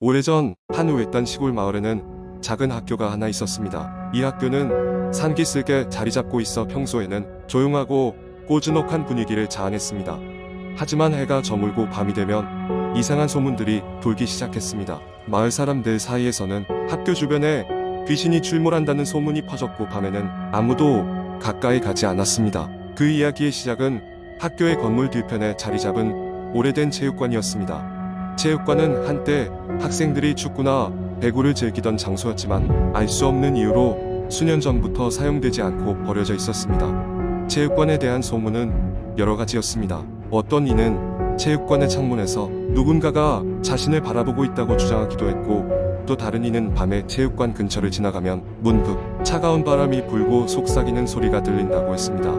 오래전 한 외딴 시골 마을에는 작은 학교가 하나 있었습니다. 이 학교는 산기슭에 자리 잡고 있어 평소에는 조용하고 꼬즈넉한 분위기를 자아냈습니다. 하지만 해가 저물고 밤이 되면 이상한 소문들이 돌기 시작했습니다. 마을 사람들 사이에서는 학교 주변에 귀신이 출몰한다는 소문이 퍼졌고 밤에는 아무도 가까이 가지 않았습니다. 그 이야기의 시작은 학교의 건물 뒤편에 자리 잡은 오래된 체육관이었습니다. 체육관은 한때 학생들이 축구나 배구를 즐기던 장소였지만 알 수 없는 이유로 수년 전부터 사용되지 않고 버려져 있었습니다. 체육관에 대한 소문은 여러 가지였습니다. 어떤 이는 체육관의 창문에서 누군가가 자신을 바라보고 있다고 주장하기도 했고, 또 다른 이는 밤에 체육관 근처를 지나가면 문득 차가운 바람이 불고 속삭이는 소리가 들린다고 했습니다.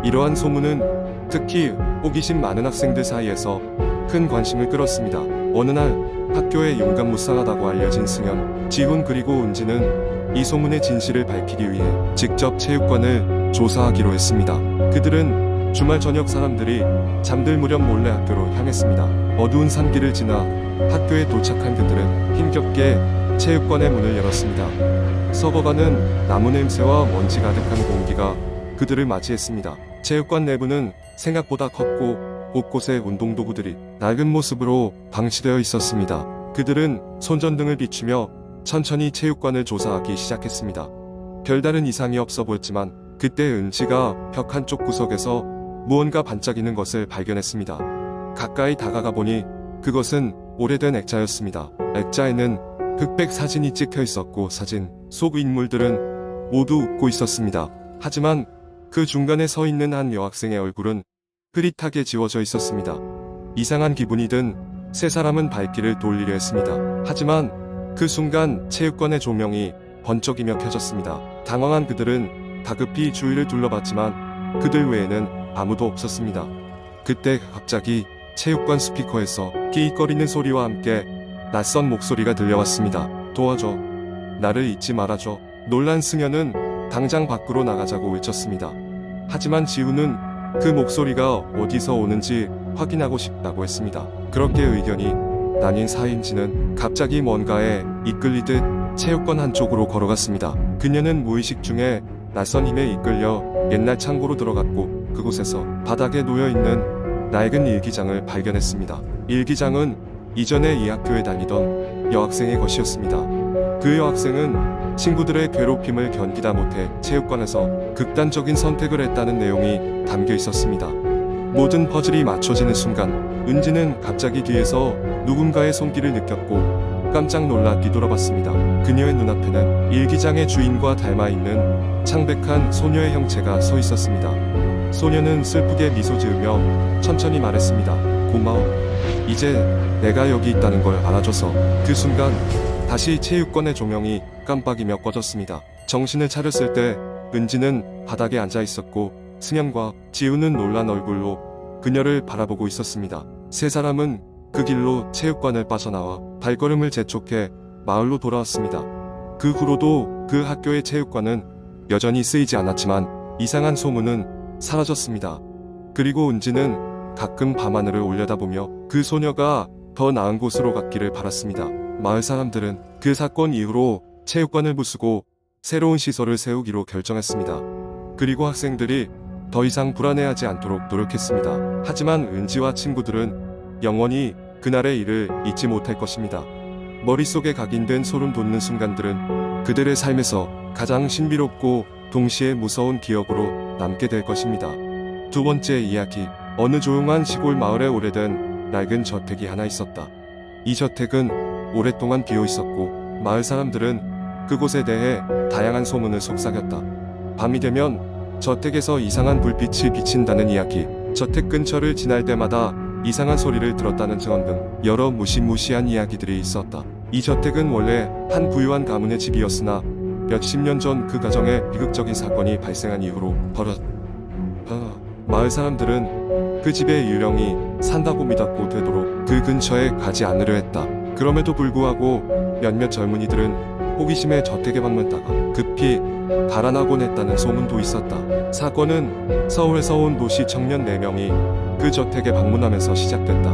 이러한 소문은 특히 호기심 많은 학생들 사이에서 큰 관심을 끌었습니다. 어느 날 학교에 용감무쌍하다고 알려진 승현, 지훈 그리고 은지는 이 소문의 진실을 밝히기 위해 직접 체육관을 조사하기로 했습니다. 그들은 주말 저녁 사람들이 잠들 무렵 몰래 학교로 향했습니다. 어두운 산길을 지나 학교에 도착한 그들은 힘겹게 체육관의 문을 열었습니다. 썩어가는 나무 냄새와 먼지 가득한 공기가 그들을 맞이했습니다. 체육관 내부는 생각보다 컸고 곳곳에 운동도구들이 낡은 모습으로 방치되어 있었습니다. 그들은 손전등을 비추며 천천히 체육관을 조사하기 시작했습니다. 별다른 이상이 없어 보였지만 그때 은지가 벽 한쪽 구석에서 무언가 반짝이는 것을 발견했습니다. 가까이 다가가 보니 그것은 오래된 액자였습니다. 액자에는 흑백 사진이 찍혀 있었고 사진 속 인물들은 모두 웃고 있었습니다. 하지만 그 중간에 서 있는 한 여학생의 얼굴은 흐릿하게 지워져 있었습니다. 이상한 기분이 든 세 사람은 발길을 돌리려 했습니다. 하지만 그 순간 체육관의 조명이 번쩍이며 켜졌습니다. 당황한 그들은 다급히 주위를 둘러봤지만 그들 외에는 아무도 없었습니다. 그때 갑자기 체육관 스피커에서 끼익거리는 소리와 함께 낯선 목소리가 들려왔습니다. 도와줘. 나를 잊지 말아줘. 놀란 승현은 당장 밖으로 나가자고 외쳤습니다. 하지만 지우는 그 목소리가 어디서 오는지 확인하고 싶다고 했습니다. 그렇게 의견이 나뉜 사인지는 갑자기 뭔가에 이끌리듯 체육관 한쪽으로 걸어갔습니다. 그녀는 무의식 중에 낯선 힘에 이끌려 옛날 창고로 들어갔고 그곳에서 바닥에 놓여있는 낡은 일기장을 발견했습니다. 일기장은 이전에 이 학교에 다니던 여학생의 것이었습니다. 그 여학생은 친구들의 괴롭힘을 견디다 못해 체육관에서 극단적인 선택을 했다는 내용이 담겨 있었습니다. 모든 퍼즐이 맞춰지는 순간 은지는 갑자기 뒤에서 누군가의 손길을 느꼈고 깜짝 놀라 뒤돌아봤습니다. 그녀의 눈앞에는 일기장의 주인과 닮아있는 창백한 소녀의 형체가 서 있었습니다. 소녀는 슬프게 미소 지으며 천천히 말했습니다. 고마워. 이제 내가 여기 있다는 걸 알아줘서. 그 순간 다시 체육관의 조명이 깜빡이며 꺼졌습니다. 정신을 차렸을 때 은지는 바닥에 앉아 있었고 승현과 지우는 놀란 얼굴로 그녀를 바라보고 있었습니다. 세 사람은 그 길로 체육관을 빠져나와 발걸음을 재촉해 마을로 돌아왔습니다. 그 후로도 그 학교의 체육관은 여전히 쓰이지 않았지만 이상한 소문은 사라졌습니다. 그리고 은지는 가끔 밤하늘을 올려다보며 그 소녀가 더 나은 곳으로 갔기를 바랐습니다. 마을 사람들은 그 사건 이후로 체육관을 부수고 새로운 시설을 세우기로 결정했습니다. 그리고 학생들이 더 이상 불안해하지 않도록 노력했습니다. 하지만 은지와 친구들은 영원히 그날의 일을 잊지 못할 것입니다. 머릿속에 각인된 소름 돋는 순간들은 그들의 삶에서 가장 신비롭고 동시에 무서운 기억으로 남게 될 것입니다. 두 번째 이야기. 어느 조용한 시골 마을에 오래된 낡은 저택이 하나 있었다. 이 저택은 오랫동안 비어 있었고 마을 사람들은 그곳에 대해 다양한 소문을 속삭였다. 밤이 되면 저택에서 이상한 불빛이 비친다는 이야기, 저택 근처를 지날 때마다 이상한 소리를 들었다는 증언 등 여러 무시무시한 이야기들이 있었다. 이 저택은 원래 한 부유한 가문의 집이었으나 몇십 년 전 그 가정에 비극적인 사건이 발생한 이후로 마을 사람들은 그 집의 유령이 산다고 믿었고 되도록 그 근처에 가지 않으려 했다. 그럼에도 불구하고 몇몇 젊은이들은 호기심에 저택에 방문다가 급히 달아나곤 했다는 소문도 있었다. 사건은 서울에서 온 도시 청년 4명이 그 저택에 방문하면서 시작됐다.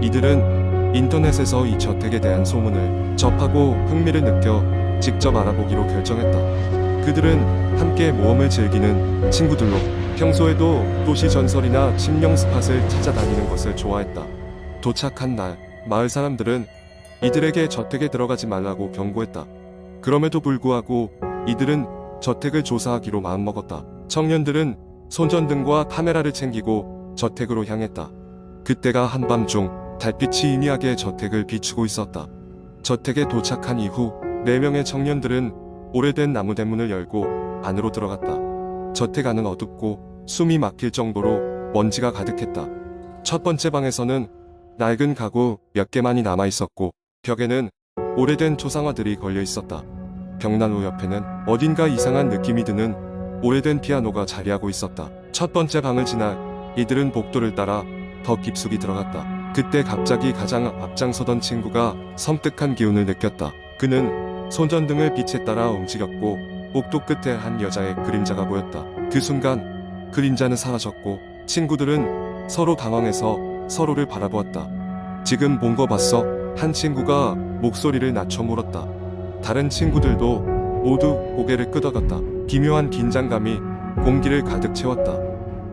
이들은 인터넷에서 이 저택에 대한 소문을 접하고 흥미를 느껴 직접 알아보기로 결정했다. 그들은 함께 모험을 즐기는 친구들로 평소에도 도시 전설이나 심령 스팟을 찾아다니는 것을 좋아했다. 도착한 날, 마을 사람들은 이들에게 저택에 들어가지 말라고 경고했다. 그럼에도 불구하고 이들은 저택을 조사하기로 마음먹었다. 청년들은 손전등과 카메라를 챙기고 저택으로 향했다. 그때가 한밤중 달빛이 희미하게 저택을 비추고 있었다. 저택에 도착한 이후 4명의 청년들은 오래된 나무 대문을 열고 안으로 들어갔다. 저택 안은 어둡고 숨이 막힐 정도로 먼지가 가득했다. 첫 번째 방에서는 낡은 가구 몇 개만이 남아 있었고 벽에는 오래된 초상화들이 걸려 있었다. 벽난로 옆에는 어딘가 이상한 느낌이 드는 오래된 피아노가 자리하고 있었다. 첫 번째 방을 지나 이들은 복도를 따라 더 깊숙이 들어갔다. 그때 갑자기 가장 앞장서던 친구가 섬뜩한 기운을 느꼈다. 그는 손전등을 빛에 따라 움직였고 복도 끝에 한 여자의 그림자가 보였다. 그 순간 그림자는 사라졌고 친구들은 서로 당황해서 서로를 바라보았다. 지금 본 거 봤어? 한 친구가 목소리를 낮춰 물었다. 다른 친구들도 모두 고개를 끄덕였다. 기묘한 긴장감이 공기를 가득 채웠다.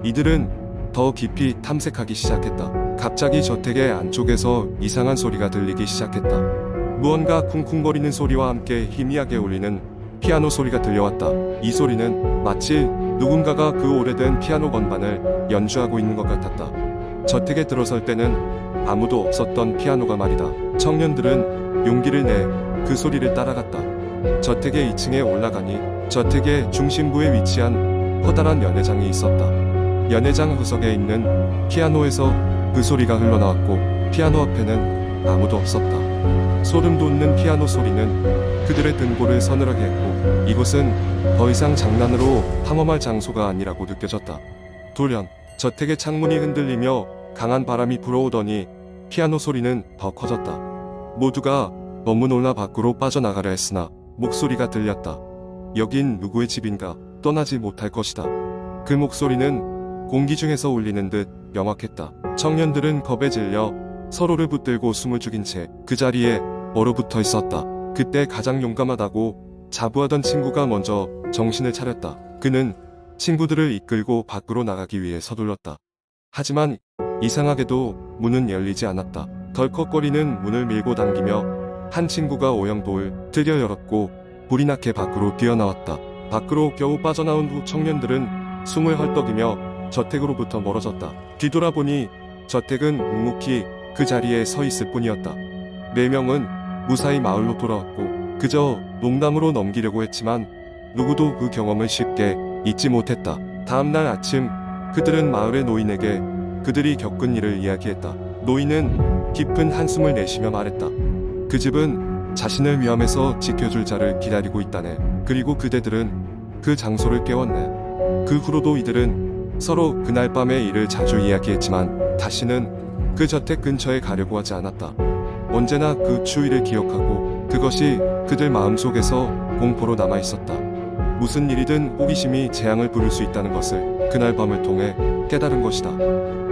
이들은 더 깊이 탐색하기 시작했다. 갑자기 저택의 안쪽에서 이상한 소리가 들리기 시작했다. 무언가 쿵쿵거리는 소리와 함께 희미하게 울리는 피아노 소리가 들려왔다. 이 소리는 마치 누군가가 그 오래된 피아노 건반을 연주하고 있는 것 같았다. 저택에 들어설 때는 아무도 없었던 피아노가 말이다. 청년들은 용기를 내 그 소리를 따라갔다. 저택의 2층에 올라가니 저택의 중심부에 위치한 커다란 연회장이 있었다. 연회장 구석에 있는 피아노에서 그 소리가 흘러나왔고 피아노 앞에는 아무도 없었다. 소름 돋는 피아노 소리는 그들의 등골을 서늘하게 했고 이곳은 더 이상 장난으로 탐험할 장소가 아니라고 느껴졌다. 돌연 저택의 창문이 흔들리며 강한 바람이 불어오더니 피아노 소리는 더 커졌다. 모두가 너무 놀라 밖으로 빠져나가려 했으나 목소리가 들렸다. 여긴 누구의 집인가? 떠나지 못할 것이다. 그 목소리는 공기 중에서 울리는 듯 명확했다. 청년들은 겁에 질려 서로를 붙들고 숨을 죽인 채 그 자리에 얼어붙어 있었다. 그때 가장 용감하다고 자부하던 친구가 먼저 정신을 차렸다. 그는 친구들을 이끌고 밖으로 나가기 위해 서둘렀다. 하지만 이상하게도 문은 열리지 않았다. 덜컥거리는 문을 밀고 당기며 한 친구가 오영도를 드디어 열었고 불이 나게 밖으로 뛰어나왔다. 밖으로 겨우 빠져나온 후 청년들은 숨을 헐떡이며 저택으로부터 멀어졌다. 뒤돌아보니 저택은 묵묵히 그 자리에 서 있을 뿐이었다. 4명은 무사히 마을로 돌아왔고 그저 농담으로 넘기려고 했지만 누구도 그 경험을 쉽게 잊지 못했다. 다음날 아침 그들은 마을의 노인에게 그들이 겪은 일을 이야기했다. 노인은 깊은 한숨을 내쉬며 말했다. 그 집은 자신을 위험에서 지켜줄 자를 기다리고 있다네. 그리고 그대들은 그 장소를 깨웠네. 그 후로도 이들은 서로 그날 밤의 일을 자주 이야기했지만 다시는 그 저택 근처에 가려고 하지 않았다. 언제나 그 추위를 기억하고 그것이 그들 마음속에서 공포로 남아있었다. 무슨 일이든 호기심이 재앙을 부를 수 있다는 것을 그날 밤을 통해 깨달은 것이다.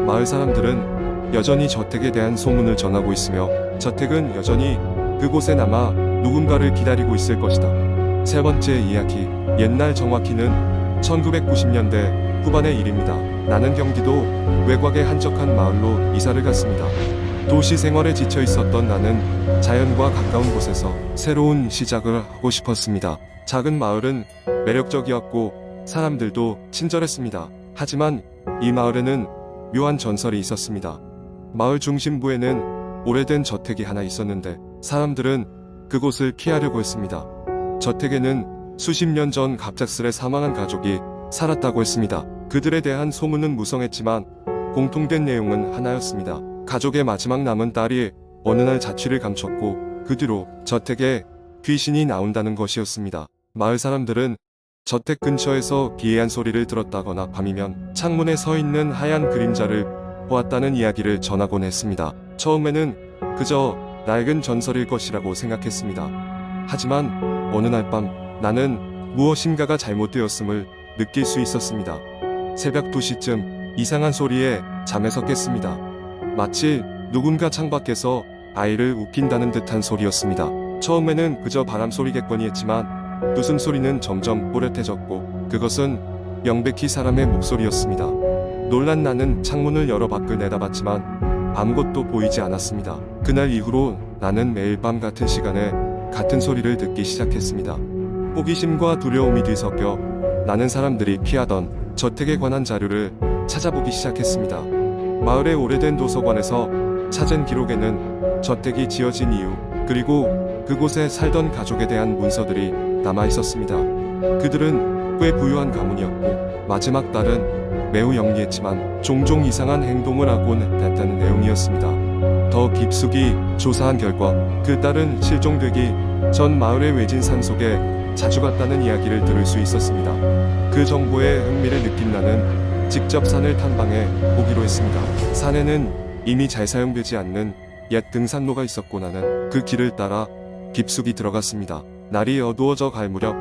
마을 사람들은 여전히 저택에 대한 소문을 전하고 있으며 저택은 여전히 그곳에 남아 누군가를 기다리고 있을 것이다. 세 번째 이야기, 옛날 정확히는 1990년대 후반의 일입니다. 나는 경기도 외곽의 한적한 마을로 이사를 갔습니다. 도시 생활에 지쳐 있었던 나는 자연과 가까운 곳에서 새로운 시작을 하고 싶었습니다. 작은 마을은 매력적이었고 사람들도 친절했습니다. 하지만 이 마을에는 묘한 전설이 있었습니다. 마을 중심부에는 오래된 저택이 하나 있었는데 사람들은 그곳을 피하려고 했습니다. 저택에는 수십 년 전 갑작스레 사망한 가족이 살았다고 했습니다. 그들에 대한 소문은 무성했지만 공통된 내용은 하나였습니다. 가족의 마지막 남은 딸이 어느 날 자취를 감췄고 그 뒤로 저택에 귀신이 나온다는 것이었습니다. 마을 사람들은 저택 근처에서 기이한 소리를 들었다거나 밤이면 창문에 서 있는 하얀 그림자를 보았다는 이야기를 전하곤 했습니다. 처음에는 그저 낡은 전설일 것이라고 생각했습니다. 하지만 어느 날 밤 나는 무엇인가가 잘못되었음을 느낄 수 있었습니다. 새벽 2시쯤 이상한 소리에 잠에서 깼습니다. 마치 누군가 창밖에서 아이를 웃긴다는 듯한 소리였습니다. 처음에는 그저 바람소리겠거니 했지만 웃음소리는 점점 또렷해졌고 그것은 명백히 사람의 목소리였습니다. 놀란 나는 창문을 열어 밖을 내다봤지만 아무것도 보이지 않았습니다. 그날 이후로 나는 매일 밤 같은 시간에 같은 소리를 듣기 시작했습니다. 호기심과 두려움이 뒤섞여 나는 사람들이 피하던 저택에 관한 자료를 찾아보기 시작했습니다. 마을의 오래된 도서관에서 찾은 기록에는 저택이 지어진 이유, 그리고 그곳에 살던 가족에 대한 문서들이 남아 있었습니다. 그들은 꽤 부유한 가문이었고 마지막 딸은 매우 영리했지만 종종 이상한 행동을 하곤 했다는 내용이었습니다. 더 깊숙이 조사한 결과 그 딸은 실종되기 전 마을의 외진 산 속에 자주 갔다는 이야기를 들을 수 있었습니다. 그 정보에 흥미를 느낀 나는 직접 산을 탐방해 보기로 했습니다. 산에는 이미 잘 사용되지 않는 옛 등산로가 있었고 나는 그 길을 따라 깊숙이 들어갔습니다. 날이 어두워져 갈 무렵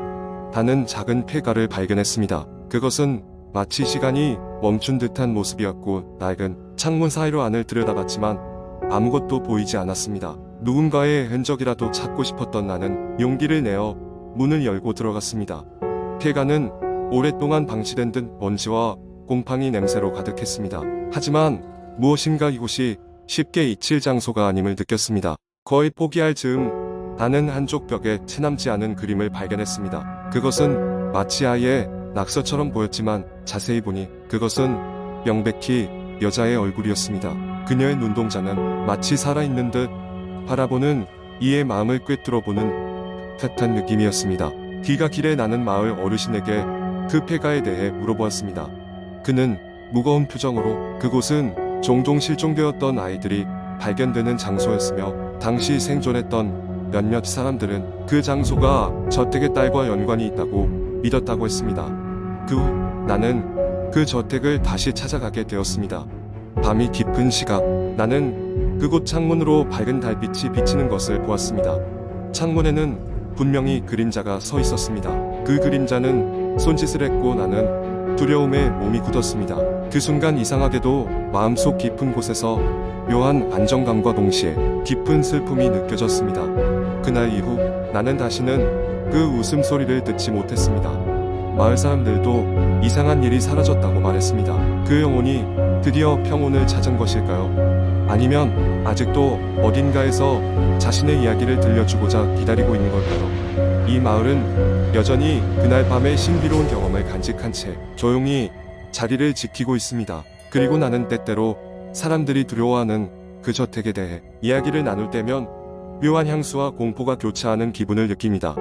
나는 작은 폐가를 발견했습니다. 그것은 마치 시간이 멈춘 듯한 모습이었고 낡은 창문 사이로 안을 들여다봤지만 아무것도 보이지 않았습니다. 누군가의 흔적이라도 찾고 싶었던 나는 용기를 내어 문을 열고 들어갔습니다. 폐가는 오랫동안 방치된 듯 먼지와 곰팡이 냄새로 가득했습니다. 하지만 무엇인가 이곳이 쉽게 잊힐 장소가 아님을 느꼈습니다. 거의 포기할 즈음 나는 한쪽 벽에 채남지 않은 그림을 발견했습니다. 그것은 마치 아이의 낙서처럼 보였지만 자세히 보니 그것은 명백히 여자의 얼굴이었습니다. 그녀의 눈동자는 마치 살아있는 듯 바라보는 이의 마음을 꿰뚫어보는 듯한 느낌이었습니다. 귀가 길에 나는 마을 어르신에게 그 폐가에 대해 물어보았습니다. 그는 무거운 표정으로 그곳은 종종 실종되었던 아이들이 발견되는 장소였으며 당시 생존했던 몇몇 사람들은 그 장소가 저택의 딸과 연관이 있다고 믿었다고 했습니다. 그 후 나는 그 저택을 다시 찾아가게 되었습니다. 밤이 깊은 시각 나는 그곳 창문으로 밝은 달빛이 비치는 것을 보았습니다. 창문에는 분명히 그림자가 서 있었습니다. 그 그림자는 손짓을 했고 나는 두려움에 몸이 굳었습니다. 그 순간 이상하게도 마음속 깊은 곳에서 묘한 안정감과 동시에 깊은 슬픔이 느껴졌습니다. 그날 이후 나는 다시는 그 웃음소리를 듣지 못했습니다. 마을 사람들도 이상한 일이 사라졌다고 말했습니다. 그 영혼이 드디어 평온을 찾은 것일까요? 아니면 아직도 어딘가에서 자신의 이야기를 들려주고자 기다리고 있는 걸까요? 이 마을은 여전히 그날 밤의 신비로운 경험을 간직한 채 조용히 자리를 지키고 있습니다. 그리고 나는 때때로 사람들이 두려워하는 그 저택에 대해 이야기를 나눌 때면 묘한 향수와 공포가 교차하는 기분을 느낍니다.